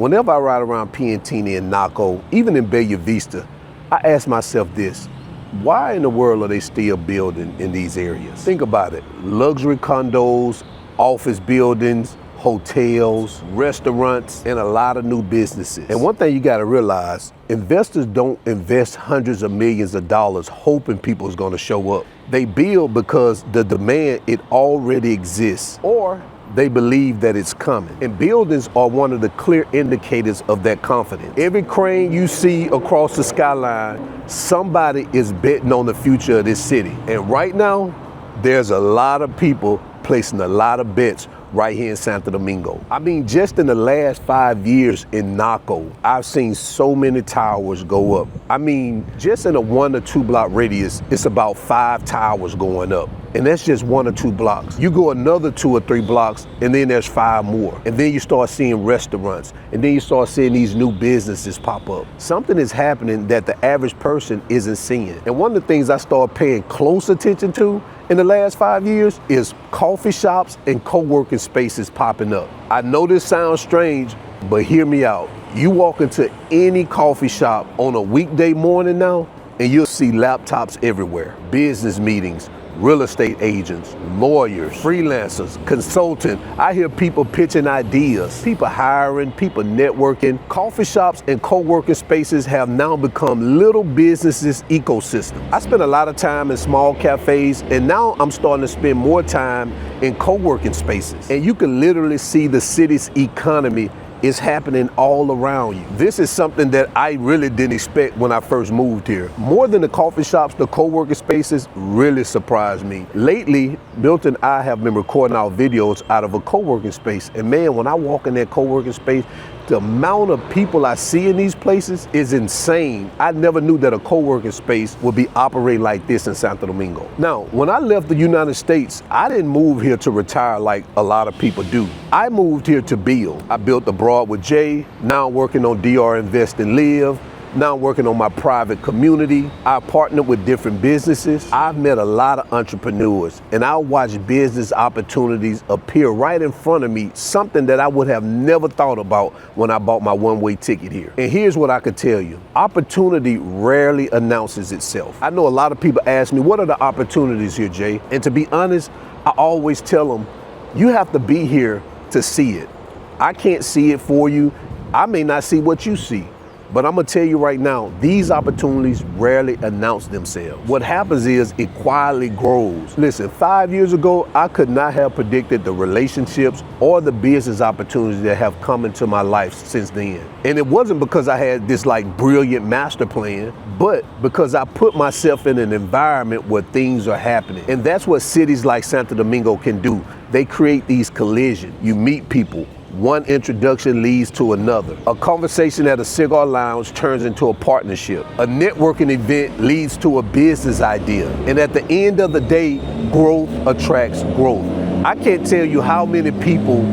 Whenever I ride around Piantini and Naco, even in Bella Vista, I ask myself this: why in the world are they still building in these areas? Think about it. Luxury condos, office buildings, hotels, restaurants, and a lot of new businesses. And one thing you gotta realize, investors don't invest hundreds of millions of dollars hoping people is gonna show up. They build because the demand, it already exists, or they believe that it's coming. And buildings are one of the clear indicators of that confidence. Every crane you see across the skyline, somebody is betting on the future of this city. And right now, there's a lot of people placing a lot of bets right here in Santo Domingo. I mean, just in the last 5 years in Naco, I've seen so many towers go up. I mean, just in a 1 or 2 block radius, it's about 5 towers going up. And that's just 1 or 2 blocks. You go another 2 or 3 blocks, and then there's 5 more. And then you start seeing restaurants, and then you start seeing these new businesses pop up. Something is happening that the average person isn't seeing. And one of the things I started paying close attention to in the last 5 years is coffee shops and co-working spaces popping up. I know this sounds strange, but hear me out. You walk into any coffee shop on a weekday morning now, and you'll see laptops everywhere. Business meetings, real estate agents, lawyers, freelancers, consultants. I hear people pitching ideas, people hiring, people networking. Coffee shops and co-working spaces have now become little businesses ecosystems. I spend a lot of time in small cafes, and now I'm starting to spend more time in co-working spaces. And you can literally see the city's economy is happening all around you. This is something that I really didn't expect when I first moved here. More than the coffee shops, the co-working spaces really surprised me. Lately, Milton and I have been recording our videos out of a co-working space. And man, when I walk in that co-working space, the amount of people I see in these places is insane. I never knew that a co-working space would be operating like this in Santo Domingo. Now, when I left the United States, I didn't move here to retire like a lot of people do. I moved here to build. I built abroad with Jay. Now I'm working on DR Invest and Live. Now I'm working on my private community. I partnered with different businesses. I've met a lot of entrepreneurs, and I watch business opportunities appear right in front of me, something that I would have never thought about when I bought my one-way ticket here. And here's what I could tell you. Opportunity rarely announces itself. I know a lot of people ask me, what are the opportunities here, Jay? And to be honest, I always tell them, you have to be here to see it. I can't see it for you. I may not see what you see. But I'm gonna tell you right now, these opportunities rarely announce themselves. What happens is it quietly grows. Listen, 5 years ago, I could not have predicted the relationships or the business opportunities that have come into my life since then. And it wasn't because I had this brilliant master plan, but because I put myself in an environment where things are happening. And that's what cities like Santo Domingo can do. They create these collisions. You meet people. One introduction leads to another. A conversation at a cigar lounge turns into a partnership. A networking event leads to a business idea. And at the end of the day, growth attracts growth. I can't tell you how many people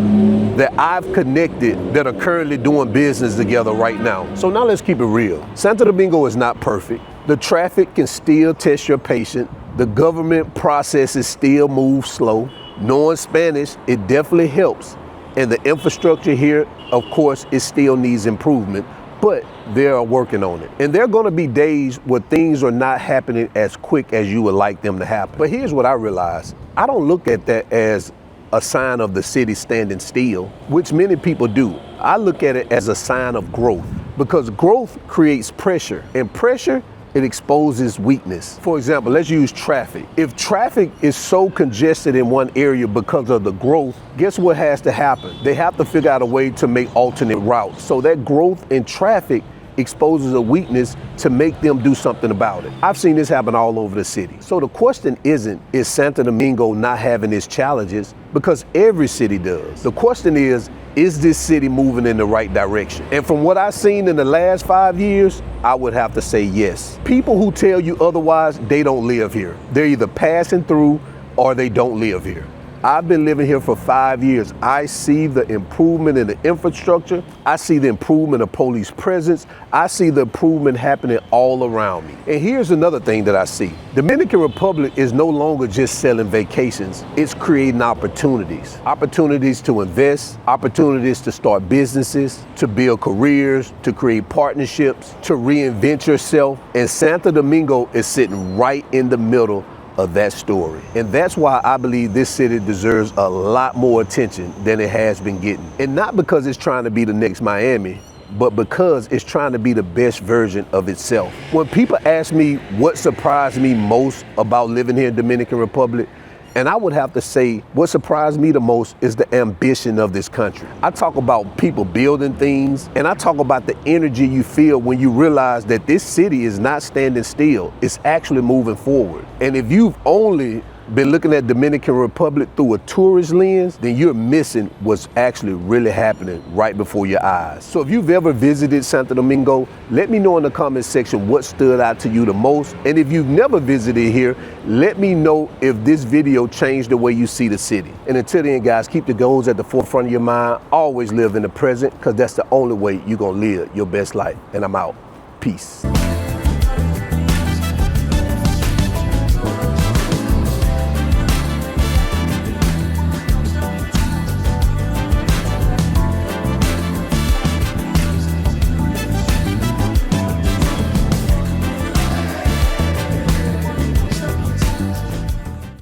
that I've connected that are currently doing business together right now. So now let's keep it real. Santo Domingo is not perfect. The traffic can still test your patience. The government processes still move slow. Knowing Spanish, it definitely helps. And the infrastructure here, of course, it still needs improvement, but they are working on it. And there are gonna be days where things are not happening as quick as you would like them to happen. But here's what I realized. I don't look at that as a sign of the city standing still, which many people do. I look at it as a sign of growth, because growth creates pressure, and pressure, it exposes weakness. For example, let's use traffic. If traffic is so congested in one area because of the growth, guess what has to happen? They have to figure out a way to make alternate routes. So that growth in traffic exposes a weakness to make them do something about it. I've seen this happen all over the city. So the question isn't, is Santo Domingo not having its challenges? Because every city does. The question is this city moving in the right direction? And from what I've seen in the last 5 years, I would have to say yes. People who tell you otherwise, they don't live here. They're either passing through or they don't live here. I've been living here for 5 years. I see the improvement in the infrastructure. I see the improvement of police presence. I see the improvement happening all around me. And here's another thing that I see. Dominican Republic is no longer just selling vacations. It's creating opportunities. Opportunities to invest, opportunities to start businesses, to build careers, to create partnerships, to reinvent yourself. And Santo Domingo is sitting right in the middle of that story. And that's why I believe this city deserves a lot more attention than it has been getting. And not because it's trying to be the next Miami, but because it's trying to be the best version of itself. When people ask me what surprised me most about living here in Dominican Republic, and I would have to say what surprised me the most is the ambition of this country. I talk about people building things, and I talk about the energy you feel when you realize that this city is not standing still. It's actually moving forward. And if you've only been looking at Dominican Republic through a tourist lens, then you're missing what's actually really happening right before your eyes. So if you've ever visited Santo Domingo, let me know in the comment section what stood out to you the most. And if you've never visited here, let me know if this video changed the way you see the city. And until then, guys, keep the goals at the forefront of your mind. Always live in the present, because that's the only way you're gonna live your best life. And I'm out. Peace.